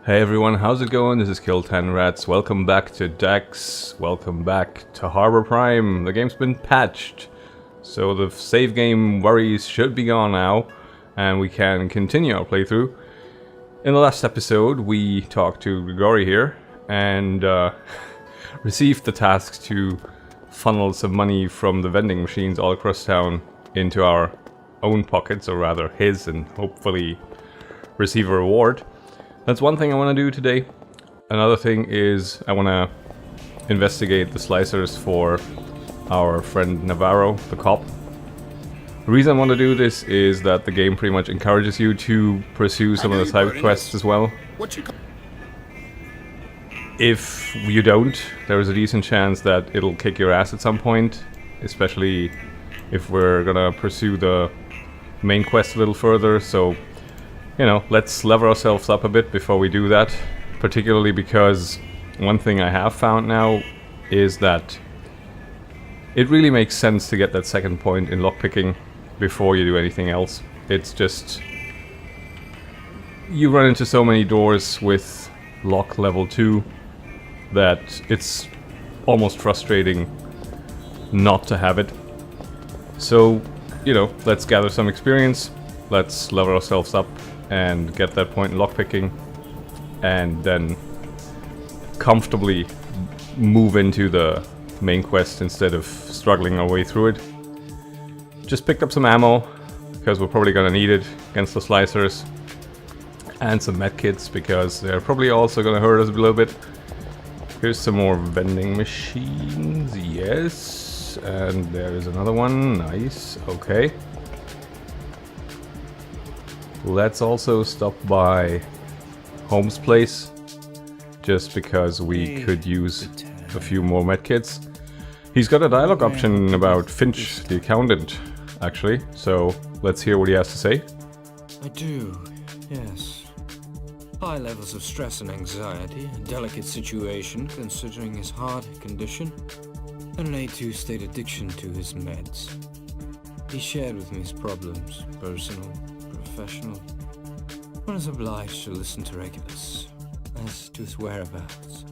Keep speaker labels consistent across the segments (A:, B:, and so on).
A: Hey everyone, how's it going? This is Kill10Rats. Welcome back to Dex. Welcome back to Harbor Prime. The game's been patched, so the save game worries should be gone now, and we can continue our playthrough. In the last episode, we talked to Grigori here, and received the task to funnel some money from the vending machines all across town into our own pockets, or rather his, and hopefully receive a reward. That's one thing I want to do today. Another thing is I want to investigate the slicers for our friend Navarro, the cop. The reason I want to do this is that the game pretty much encourages you to pursue some of the side quests as well. If you don't, there is a decent chance that it'll kick your ass at some point, especially if we're gonna pursue the main quest a little further, so you know, let's lever ourselves up a bit before we do that, particularly because one thing I have found now is that it really makes sense to get that second point in lockpicking before you do anything else. It's just, you run into so many doors with lock level 2 that it's almost frustrating not to have it. So, you know, let's gather some experience, let's lever ourselves up and get that point in lockpicking, and then comfortably move into the main quest instead of struggling our way through it. Just picked up some ammo, because we're probably gonna need it against the slicers, and some medkits, because they're probably also gonna hurt us a little bit. Here's some more vending machines, yes, and there is another one, nice, okay. Let's also stop by Holmes' place, just because we could use a few more medkits. He's got a dialogue option about Finch, the accountant, actually, so let's hear what he has to say.
B: I do, yes. High levels of stress and anxiety, a delicate situation considering his heart condition, and an A2 state addiction to his meds. He shared with me his problems, personal, professional. One is obliged to listen to Regulus. As to his whereabouts,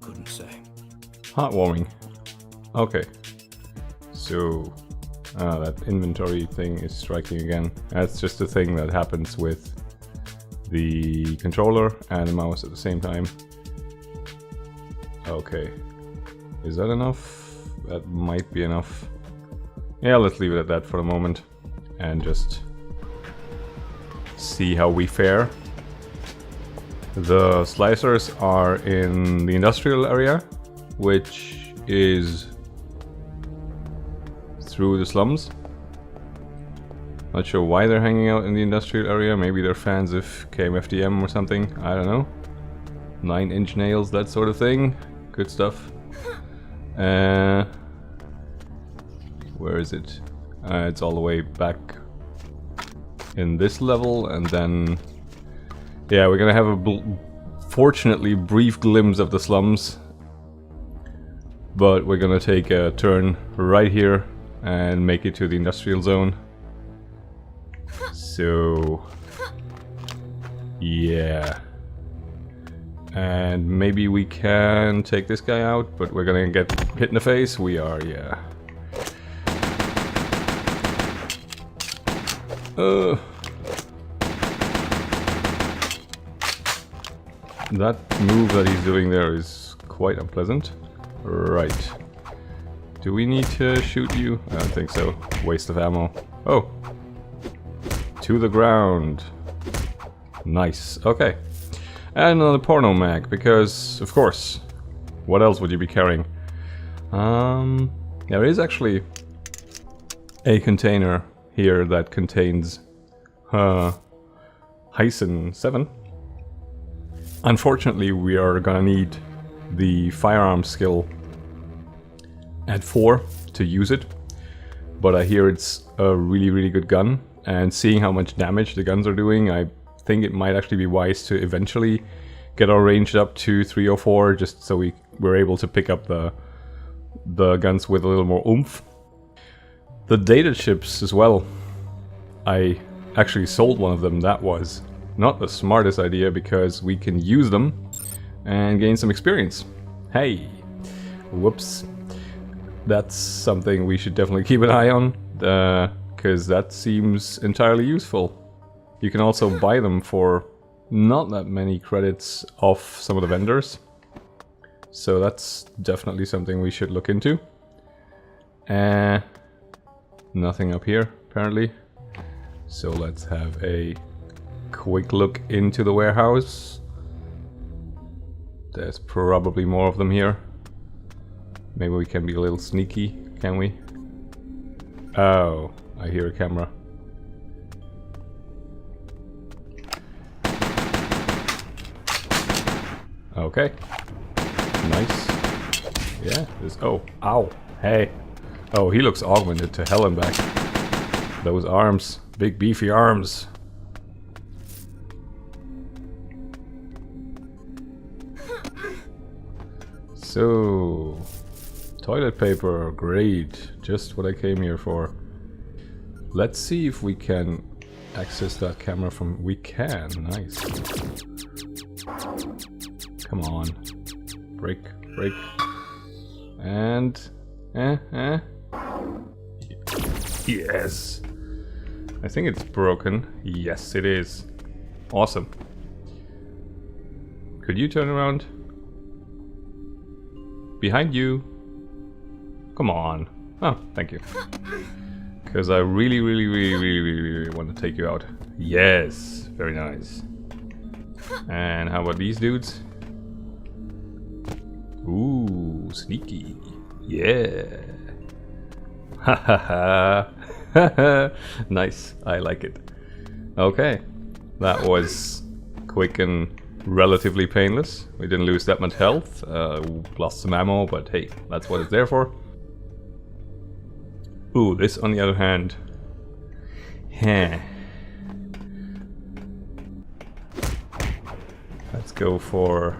B: couldn't say.
A: Heartwarming. Okay. So, that inventory thing is striking again. That's just a thing that happens with the controller and the mouse at the same time. Okay. Is that enough? That might be enough. Yeah, let's leave it at that for the moment and just see how we fare. The slicers are in the industrial area, which is through the slums. Not sure why they're hanging out in the industrial area. Maybe they're fans of KMFDM or something. I don't know. 9-inch nails, that sort of thing. Good stuff. Where is it? It's all the way back in this level, and then yeah, we're gonna have a fortunately brief glimpse of the slums, but we're gonna take a turn right here and make it to the industrial zone. So yeah, and maybe we can take this guy out, but we're gonna get hit in the face. We are, yeah. That move that he's doing there is quite unpleasant. Right. Do we need to shoot you? I don't think so. Waste of ammo. Oh! To the ground. Nice. Okay. And another porno mag, because, of course, what else would you be carrying? There is actually a container here that contains Hyson 7. Unfortunately, we are gonna need the firearm skill at 4 to use it, but I hear it's a really good gun, and seeing how much damage the guns are doing, I think it might actually be wise to eventually get our range up to 3 or 4, just so we're able to pick up the guns with a little more oomph. The data chips as well. I actually sold one of them. That was not the smartest idea because we can use them and gain some experience. Hey, whoops. That's something we should definitely keep an eye on, because that seems entirely useful. You can also buy them for not that many credits off some of the vendors. So that's definitely something we should look into. Nothing up here, apparently. So let's have a quick look into the warehouse. There's probably more of them here. Maybe we can be a little sneaky, can we? Oh, I hear a camera. Okay. Nice. Yeah, there's... Oh, ow. Hey. Oh, he looks augmented to hell and back. Those arms. Big beefy arms. So... Toilet paper. Great. Just what I came here for. Let's see if we can access that camera from... We can. Nice. Come on. Break. Break. And... Yes! I think it's broken. Yes, it is. Awesome. Could you turn around? Behind you. Come on. Oh, thank you. Because I really want to take you out. Yes! Very nice. And how about these dudes? Ooh, sneaky. Yeah. Ha ha ha. Nice. I like it. Okay. That was quick and relatively painless. We didn't lose that much health. Lost some ammo, but hey, that's what it's there for. Ooh, this on the other hand. Let's go for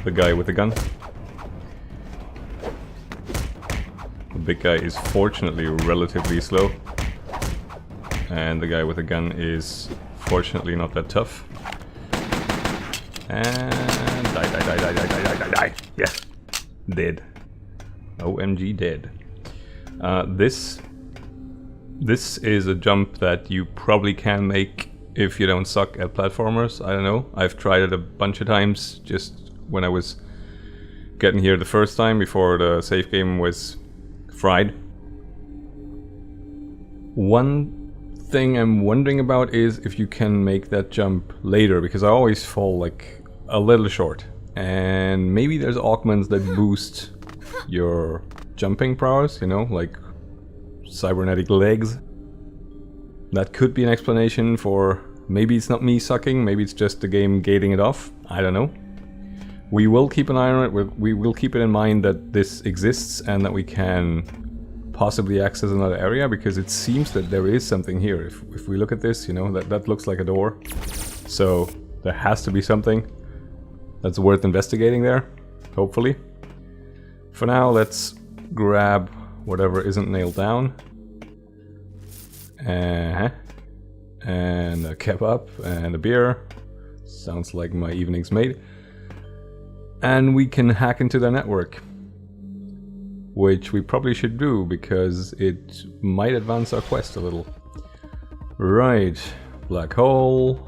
A: the guy with the gun. The big guy is fortunately relatively slow. And the guy with the gun is fortunately not that tough. And die. Yeah. Dead. OMG dead. This is a jump that you probably can make if you don't suck at platformers. I don't know. I've tried it a bunch of times just when I was getting here the first time before the save game was fried. One thing I'm wondering about is if you can make that jump later, because I always fall like a little short. And maybe there's augments that boost your jumping prowess, you know, like cybernetic legs. That could be an explanation for maybe it's not me sucking, maybe it's just the game gating it off. I don't know. We will keep an eye on it. We will keep it in mind that this exists and that we can possibly access another area, because it seems that there is something here. If we look at this, you know, that looks like a door. So there has to be something that's worth investigating there, hopefully. For now, let's grab whatever isn't nailed down. And a kebab and a beer. Sounds like my evening's made. And we can hack into their network. Which we probably should do, because it might advance our quest a little. Right. Black hole.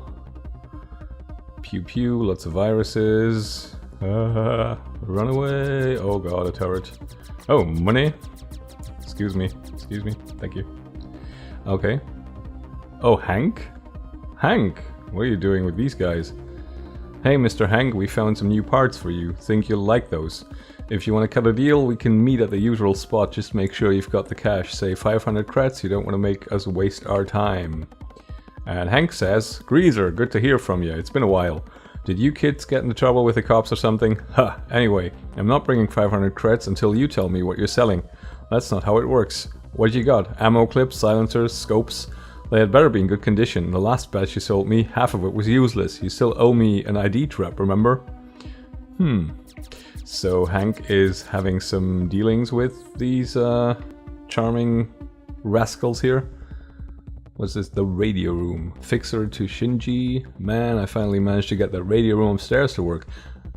A: Pew pew, lots of viruses. Run away. Oh god, a turret. Oh, money. Excuse me, thank you. Okay. Oh, Hank? Hank, what are you doing with these guys? Hey, Mr. Hank, we found some new parts for you. Think you'll like those. If you want to cut a deal, we can meet at the usual spot. Just make sure you've got the cash. Say 500 creds, you don't want to make us waste our time. And Hank says, Greaser, good to hear from you. It's been a while. Did you kids get into trouble with the cops or something? Ha! Anyway, I'm not bringing 500 creds until you tell me what you're selling. That's not how it works. What you got? Ammo clips, silencers, scopes? They had better be in good condition. The last batch you sold me, half of it was useless. You still owe me an ID trap, remember? So Hank is having some dealings with these charming rascals here. What's this? The radio room. Fixer to Shinji. Man, I finally managed to get that radio room upstairs to work.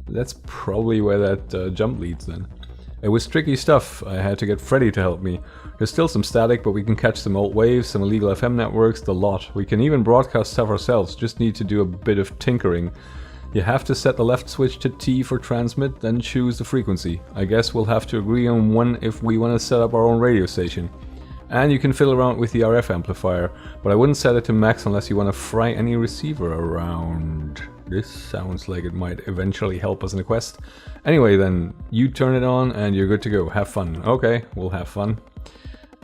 A: That's probably where that jump leads then. It was tricky stuff. I had to get Freddy to help me. There's still some static, but we can catch some old waves, some illegal FM networks, the lot. We can even broadcast stuff ourselves, just need to do a bit of tinkering. You have to set the left switch to T for transmit, then choose the frequency. I guess we'll have to agree on one if we want to set up our own radio station. And you can fiddle around with the RF amplifier, but I wouldn't set it to max unless you want to fry any receiver around. This sounds like it might eventually help us in the quest. Anyway then, you turn it on and you're good to go. Have fun. Okay, we'll have fun.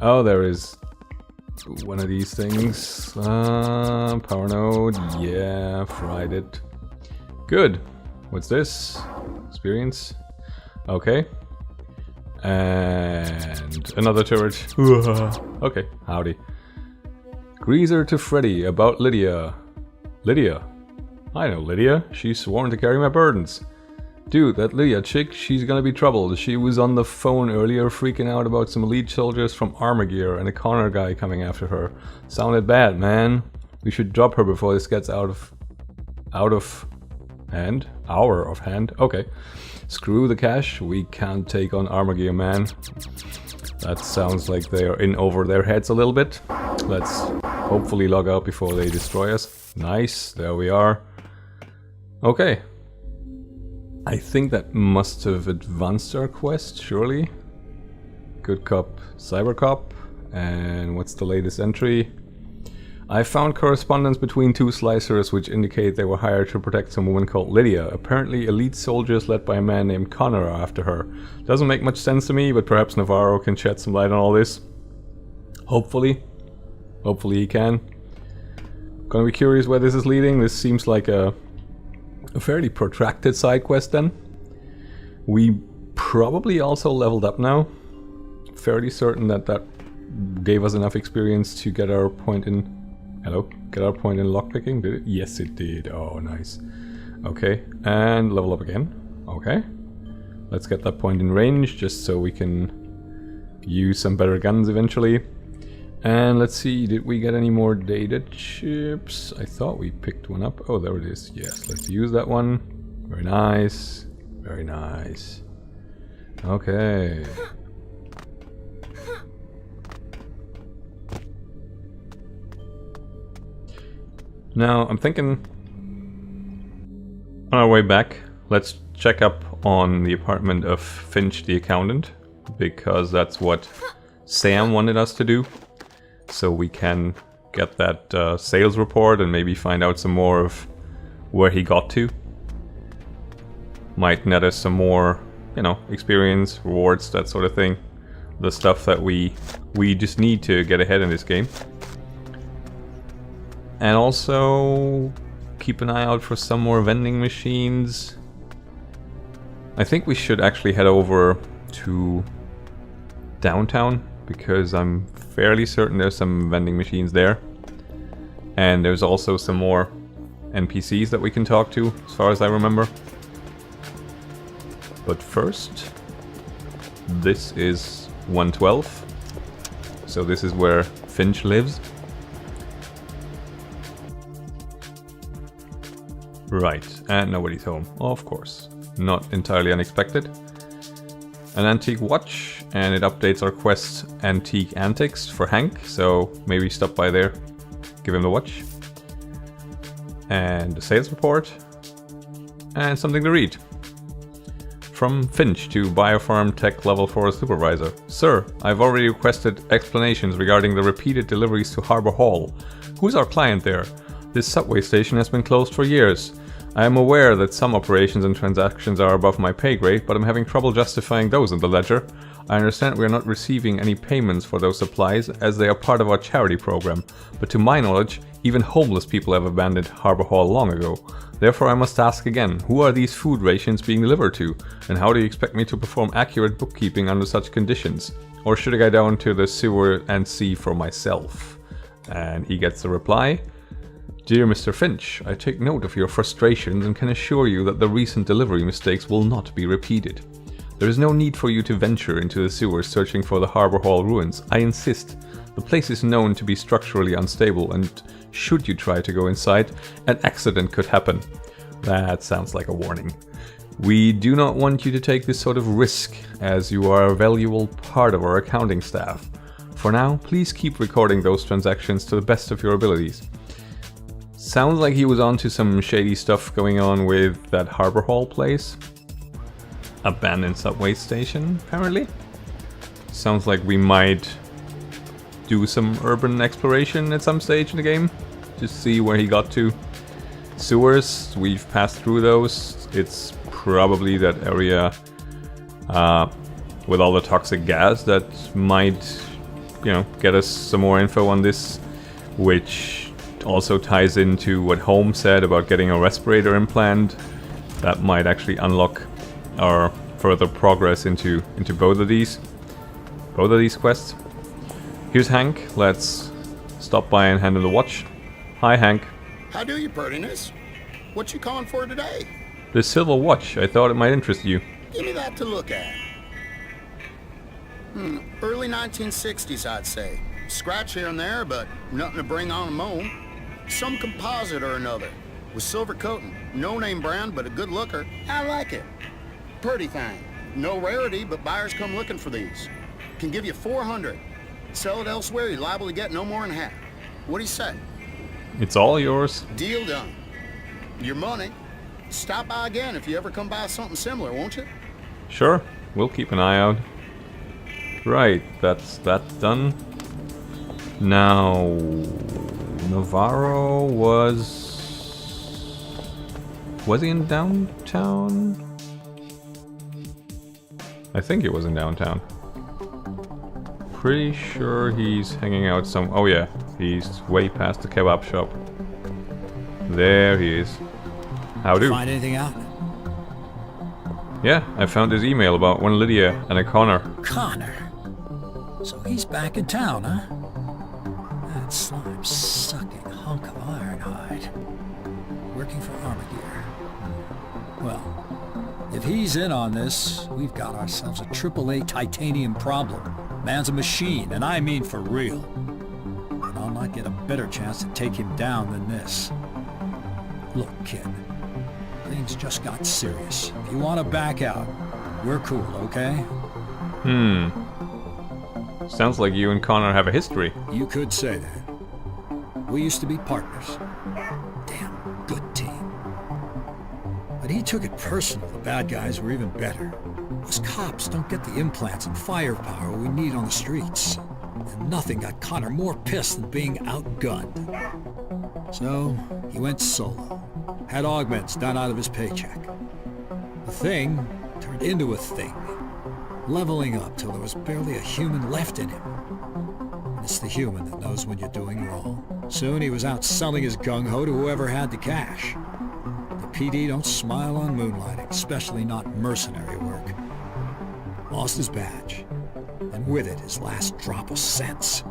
A: Oh, there is one of these things. Power node. Yeah, fried it. Good. What's this? Experience. Okay. And another turret. Okay, howdy. Greaser to Freddy about Lydia. Lydia? I know Lydia. She's sworn to carry my burdens. Dude, that Lydia chick, she's gonna be troubled. She was on the phone earlier freaking out about some elite soldiers from Armor Gear and a Connor guy coming after her. Sounded bad, man. We should drop her before this gets out of hand? Hour of hand? Okay. Screw the cash. We can't take on Armor Gear, man. That sounds like they are in over their heads a little bit. Let's hopefully log out before they destroy us. Nice. There we are. Okay. I think that must have advanced our quest, surely. Good cop, cyber cop. And what's the latest entry? I found correspondence between two slicers which indicate they were hired to protect some woman called Lydia. Apparently elite soldiers led by a man named Connor are after her. Doesn't make much sense to me, but perhaps Navarro can shed some light on all this. Hopefully. Hopefully he can. Gonna be curious where this is leading. This seems like a fairly protracted side quest then. We probably also leveled up now. Fairly certain that that gave us enough experience to get our point in... Hello? Get our point in lockpicking? Did it? Yes, it did. Oh, nice. Okay, and level up again. Okay. Let's get that point in range, just so we can use some better guns eventually. And let's see, did we get any more data chips? I thought we picked one up. Oh, there it is. Yes, let's use that one. Very nice. Very nice. Okay. Now, I'm thinking on our way back, let's check up on the apartment of Finch the accountant, because that's what Sam wanted us to do. So we can get that sales report and maybe find out some more of where he got to. Might net us some more, you know, experience, rewards, that sort of thing. The stuff that we just need to get ahead in this game. And also keep an eye out for some more vending machines. I think we should actually head over to downtown, because I'm fairly certain there's some vending machines there. And there's also some more NPCs that we can talk to, as far as I remember. But first, this is 112. So this is where Finch lives. Right, and nobody's home, of course. Not entirely unexpected. An antique watch, and it updates our quest Antique Antics for Hank, so maybe stop by there, give him the watch. And a sales report, and something to read. From Finch to Biofarm Tech Level 4 Supervisor. Sir, I've already requested explanations regarding the repeated deliveries to Harbor Hall. Who's our client there? This subway station has been closed for years. I am aware that some operations and transactions are above my pay grade, but I'm having trouble justifying those in the ledger. I understand we are not receiving any payments for those supplies, as they are part of our charity program, but to my knowledge, even homeless people have abandoned Harbor Hall long ago. Therefore I must ask again, who are these food rations being delivered to, and how do you expect me to perform accurate bookkeeping under such conditions? Or should I go down to the sewer and see for myself? And he gets a reply. Dear Mr. Finch, I take note of your frustrations and can assure you that the recent delivery mistakes will not be repeated. There is no need for you to venture into the sewers searching for the Harbor Hall ruins. I insist. The place is known to be structurally unstable, and should you try to go inside, an accident could happen. That sounds like a warning. We do not want you to take this sort of risk, as you are a valuable part of our accounting staff. For now, please keep recording those transactions to the best of your abilities. Sounds like he was onto some shady stuff going on with that Harbor Hall place. Abandoned subway station, apparently. Sounds like we might do some urban exploration at some stage in the game. Just see where he got to. Sewers, we've passed through those. It's probably that area with all the toxic gas that might, get us some more info on this, which also ties into what Holmes said about getting a respirator implant. That might actually unlock our further progress into both of these quests. Here's Hank. Let's stop by and hand him the watch. Hi, Hank.
C: How do you, prettiness? What you calling for today?
A: This silver watch. I thought it might interest you.
C: Give me that to look at. Early 1960s, I'd say. Scratch here and there, but nothing to bring on a moan. Some composite or another, with silver coating. No name brand, but a good looker. I like it. Pretty thing. No rarity, but buyers come looking for these. Can give you 400. Sell it elsewhere, you're liable to get no more than half. What do you say?
A: It's all yours.
C: Deal done. Your money. Stop by again if you ever come by something similar, won't you?
A: Sure, we'll keep an eye out. Right, that's that done. Now, Navarro was he in downtown? I think he was in downtown. Pretty sure he's hanging out oh yeah, he's way past the kebab shop. There he is. How do?
D: Find anything out?
A: Yeah, I found his email about one Lydia and a Connor.
D: Connor? So he's back in town, huh? That slime-sucking hunk of Ironhide. Working for Armageddon. Well, if he's in on this, we've got ourselves a AAA titanium problem. Man's a machine, and I mean for real. And I'll not get a better chance to take him down than this. Look, kid. Things just got serious. If you want to back out, we're cool, okay?
A: Sounds like you and Connor have a history.
D: You could say that. We used to be partners. Damn good team. But he took it personal. The bad guys were even better. Us cops don't get the implants and firepower we need on the streets. And nothing got Connor more pissed than being outgunned. So, he went solo. Had augments done out of his paycheck. The thing turned into a thing. Leveling up till there was barely a human left in him. And it's the human that knows when you're doing wrong. Soon he was out selling his gung-ho to whoever had the cash. The PD don't smile on moonlighting, especially not mercenary work. Lost his badge, and with it his last drop of sense.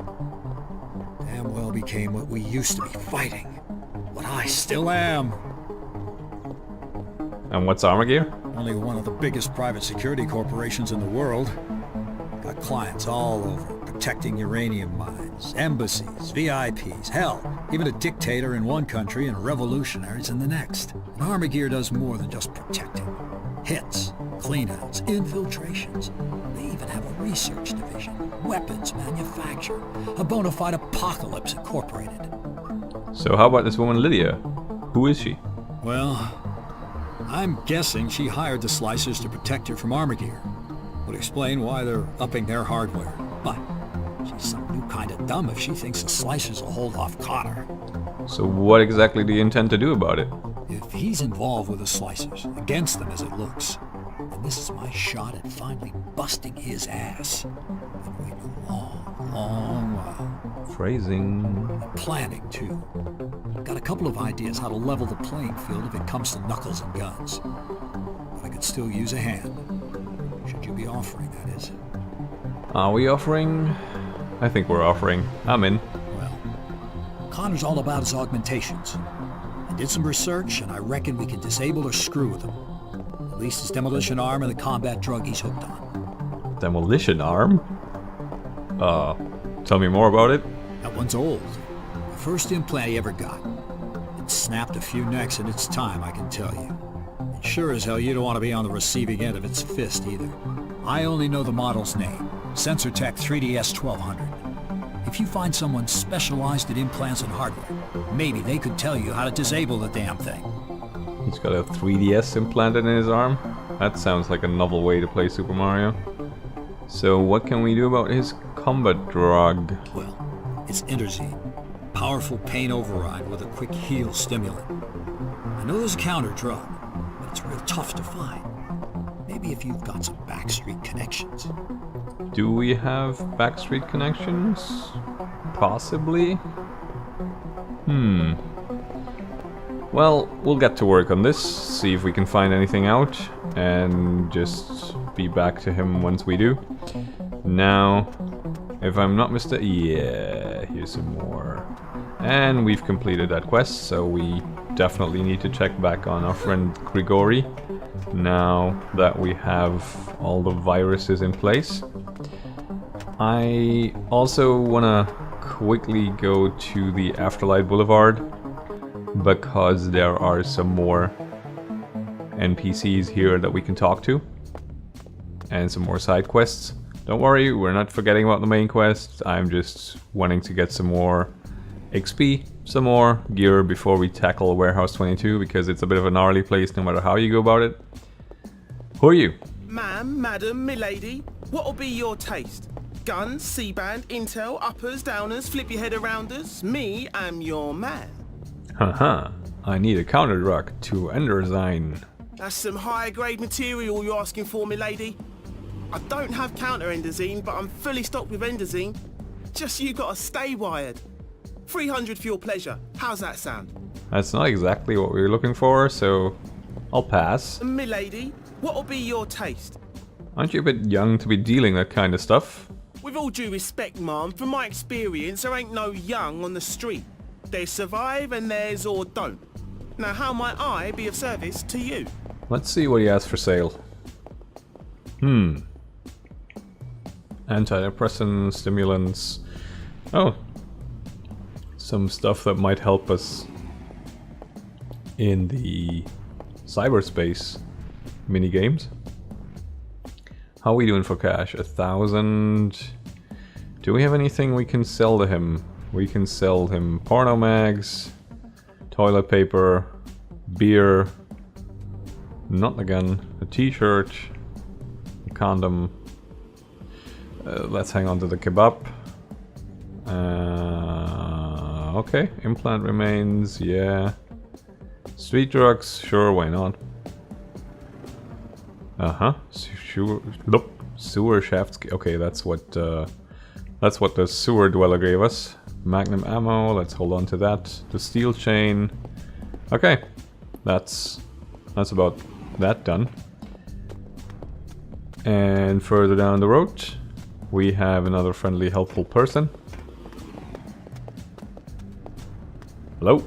D: Damn well became what we used to be fighting. What I still am.
A: And what's Armageddon?
D: Only one of the biggest private security corporations in the world. Got clients all over, protecting uranium mines, embassies, VIPs, hell, even a dictator in one country and revolutionaries in the next. And Armageddon does more than just protecting. Hits, cleanouts, infiltrations. They even have a research division, weapons manufacture, a bona fide apocalypse incorporated.
A: So how about this woman Lydia? Who is she?
D: Well, I'm guessing she hired the Slicers to protect her from Armageddon. Would explain why they're upping their hardware. But she's some new kind of dumb if she thinks the Slicers will hold off Connor.
A: So what exactly do you intend to do about it?
D: If he's involved with the Slicers, against them as it looks, then this is my shot at finally busting his ass. Been waiting a long while.
A: Phrasing.
D: Planning, too. Got a couple of ideas how to level the playing field if it comes to knuckles and guns. But I could still use a hand. Should you be offering, that is.
A: Are we offering? I think we're offering. I'm in.
D: Well, Connor's all about his augmentations. I did some research, and I reckon we can disable or screw with him. At least his demolition arm and the combat drug he's hooked on.
A: Demolition arm? Tell me more about it.
D: That one's old. The first implant he ever got. It snapped a few necks in its time, I can tell you. And sure as hell you don't want to be on the receiving end of its fist either. I only know the model's name. SensorTech 3DS 1200. If you find someone specialized at implants and hardware, maybe they could tell you how to disable the damn thing.
A: He's got a 3DS implanted in his arm. That sounds like a novel way to play Super Mario. So what can we do about his combat drug?
D: Well, it's Interzine. Powerful pain override with a quick heal stimulant. I know there's a counter drug, but it's real tough to find. Maybe if you've got some backstreet connections.
A: Do we have backstreet connections? Possibly? Well, we'll get to work on this, see if we can find anything out, and just be back to him once we do. Now, if I'm not mistaken, yeah, here's some more. And we've completed that quest, so we definitely need to check back on our friend Grigori, now that we have all the viruses in place. I also want to quickly go to the Afterlight Boulevard, because there are some more NPCs here that we can talk to, and some more side quests. Don't worry, we're not forgetting about the main quest. I'm just wanting to get some more XP, some more gear before we tackle Warehouse 22, because it's a bit of a gnarly place no matter how you go about it. Who are you?
E: Ma'am, madam, milady, what'll be your taste? Guns, C-band, intel, uppers, downers, flip your head arounders? Me, I'm your man.
A: Haha, I need a counter drug to Enderzine.
E: That's some high-grade material you're asking for, milady. I don't have counter Endazine, but I'm fully stocked with Endazine. Just you gotta stay wired. 300 for your pleasure. How's that sound?
A: That's not exactly what we were looking for, so I'll pass.
E: Milady, what'll be your taste?
A: Aren't you a bit young to be dealing that kind of stuff?
E: With all due respect, ma'am, from my experience, there ain't no young on the street. There's survive and there's or don't. Now, how might I be of service to you?
A: Let's see what he has for sale. Antidepressants, stimulants. Oh. Some stuff that might help us in the cyberspace minigames. How are we doing for cash? 1,000. Do we have anything we can sell to him? We can sell him porno mags, toilet paper, beer, not the gun, a t-shirt, a condom. Let's hang on to the kebab. Okay, implant remains, yeah. Street drugs, sure, why not? Sewer shafts. Okay, that's what the sewer dweller gave us. Magnum ammo, let's hold on to that. The steel chain. Okay, that's about that done. And further down the road, we have another friendly, helpful person. Hello?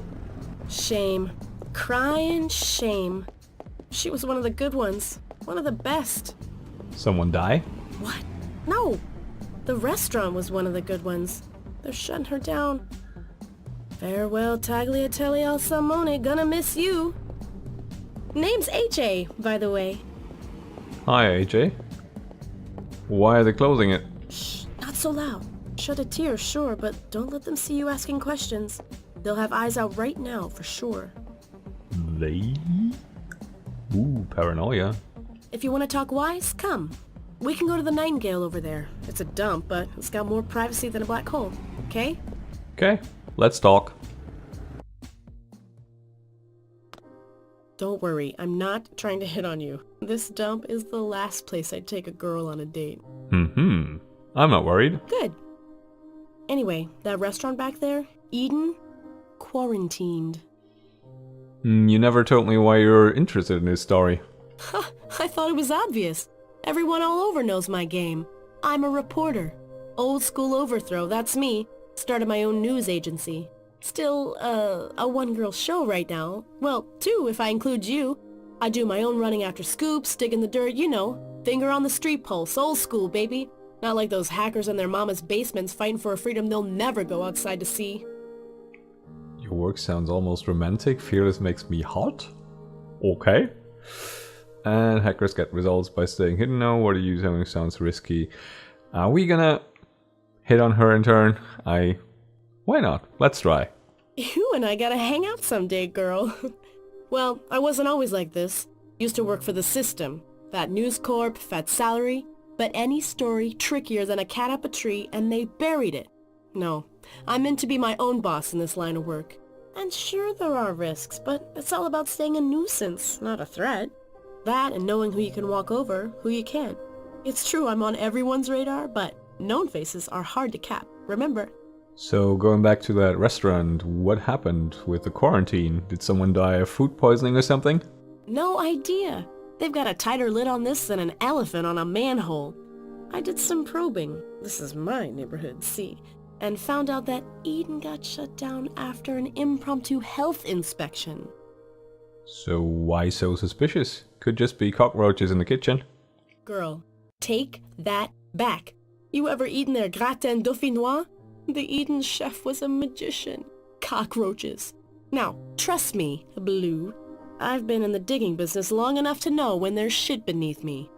F: Shame. Crying shame. She was one of the good ones. One of the best.
A: Someone die?
F: What? No. The restaurant was one of the good ones. They're shutting her down. Farewell, Tagliatelle al Salmone. Gonna miss you. Name's AJ, by the way.
A: Hi, AJ. Why are they closing it?
F: Shh, not so loud. Shed a tear, sure, but don't let them see you asking questions. They'll have eyes out right now, for sure.
A: They? Ooh, paranoia.
F: If you want to talk wise, come. We can go to the Nightingale over there. It's a dump, but it's got more privacy than a black hole. Okay?
A: Okay, let's talk.
F: Don't worry, I'm not trying to hit on you. This dump is the last place I'd take a girl on a date.
A: I'm not worried.
F: Good. Anyway, that restaurant back there, Eden, quarantined.
A: You never told me why you're interested in this story.
F: Ha! I thought it was obvious. Everyone all over knows my game. I'm a reporter. Old school overthrow, that's me. Started my own news agency. Still, a one-girl show right now. Well, two if I include you. I do my own running after scoops, digging the dirt, you know. Finger on the street pulse, old school, baby. Not like those hackers in their mama's basements fighting for a freedom they'll never go outside to see.
A: Your work sounds almost romantic. Fearless makes me hot. Okay. And hackers get results by staying hidden. No, what are you doing? Sounds risky. Are we gonna hit on her in turn? Why not? Let's try.
F: You and I gotta hang out someday, girl. Well, I wasn't always like this. Used to work for the system. Fat News Corp, fat salary. But any story trickier than a cat up a tree, and they buried it. No, I'm meant to be my own boss in this line of work. And sure, there are risks, but it's all about staying a nuisance, not a threat. That and knowing who you can walk over, who you can't. It's true I'm on everyone's radar, but known faces are hard to cap, remember?
A: So, going back to that restaurant, what happened with the quarantine? Did someone die of food poisoning or something?
F: No idea. They've got a tighter lid on this than an elephant on a manhole. I did some probing. This is my neighborhood, see? And found out that Eden got shut down after an impromptu health inspection.
A: So why so suspicious? Could just be cockroaches in the kitchen.
F: Girl, take that back. You ever eaten their gratin dauphinois? The Eden chef was a magician. Cockroaches. Now, trust me, Blue. I've been in the digging business long enough to know when there's shit beneath me.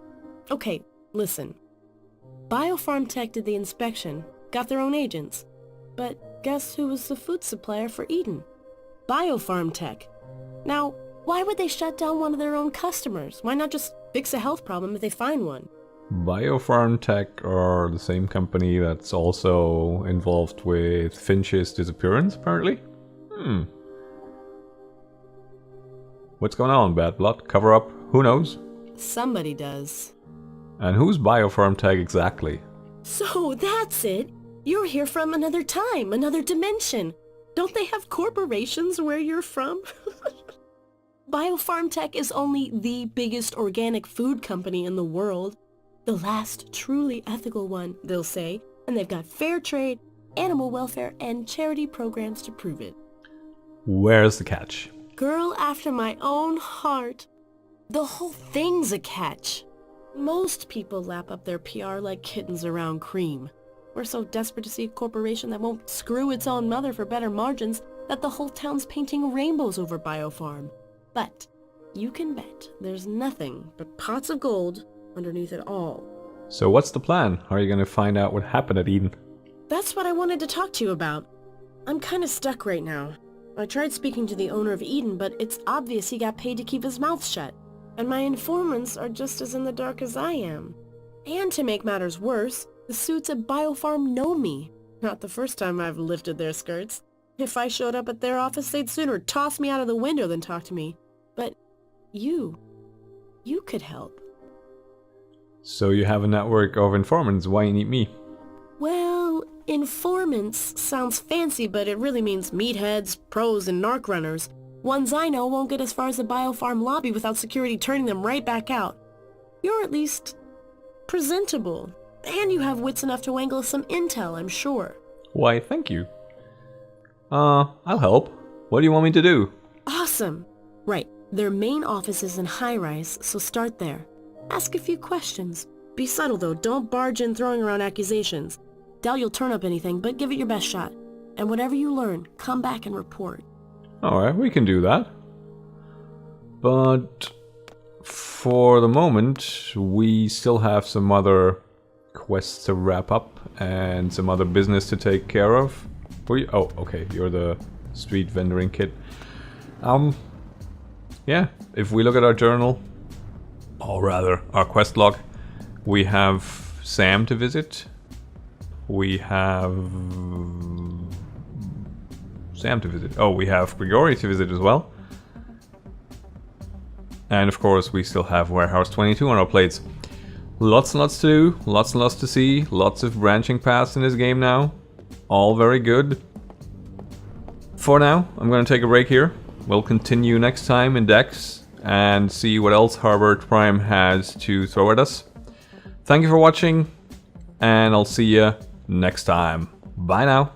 F: Okay, listen. Biopharm Tech did the inspection, got their own agents. But guess who was the food supplier for Eden? Biopharm Tech. Now, why would they shut down one of their own customers? Why not just fix a health problem if they find one?
A: Biopharm Tech are the same company that's also involved with Finch's disappearance, apparently? What's going on, Bad Blood? Cover up? Who knows?
F: Somebody does.
A: And who's Biopharm Tech exactly?
F: So that's it. You're here from another time, another dimension. Don't they have corporations where you're from? Biopharm Tech is only the biggest organic food company in the world. The last truly ethical one, they'll say. And they've got fair trade, animal welfare, and charity programs to prove it.
A: Where's the catch?
F: Girl after my own heart. The whole thing's a catch. Most people lap up their PR like kittens around cream. We're so desperate to see a corporation that won't screw its own mother for better margins that the whole town's painting rainbows over Biopharm. But you can bet there's nothing but pots of gold underneath it all.
A: So what's the plan? How are you going to find out what happened at Eden?
F: That's what I wanted to talk to you about. I'm kind of stuck right now. I tried speaking to the owner of Eden, but it's obvious he got paid to keep his mouth shut. And my informants are just as in the dark as I am. And to make matters worse, the suits at Biopharm know me. Not the first time I've lifted their skirts. If I showed up at their office, they'd sooner toss me out of the window than talk to me. But you could help.
A: So you have a network of informants, why you need me?
F: Well, informants sounds fancy, but it really means meatheads, pros, and narc runners. Ones I know won't get as far as the Biopharm lobby without security turning them right back out. You're at least presentable. And you have wits enough to wangle some intel, I'm sure.
A: Why, thank you. I'll help. What do you want me to do?
F: Awesome. Right, their main office is in high-rise, so start there. Ask a few questions. Be subtle though, don't barge in throwing around accusations. Doubt you'll turn up anything, but give it your best shot. And whatever you learn, come back and report.
A: Alright, we can do that. But for the moment, we still have some other quests to wrap up and some other business to take care of. Oh, okay, you're the street vendoring kid. Yeah, if we look at our journal, or rather our quest log, we have Sam to visit. We have Sam to visit. Oh, we have Grigori to visit as well. And of course, we still have Warehouse 22 on our plates. Lots and lots to do, lots and lots to see, lots of branching paths in this game now. All very good. For now, I'm going to take a break here. We'll continue next time in Dex and see what else Harbor Prime has to throw at us. Thank you for watching, and I'll see you next time. Bye now.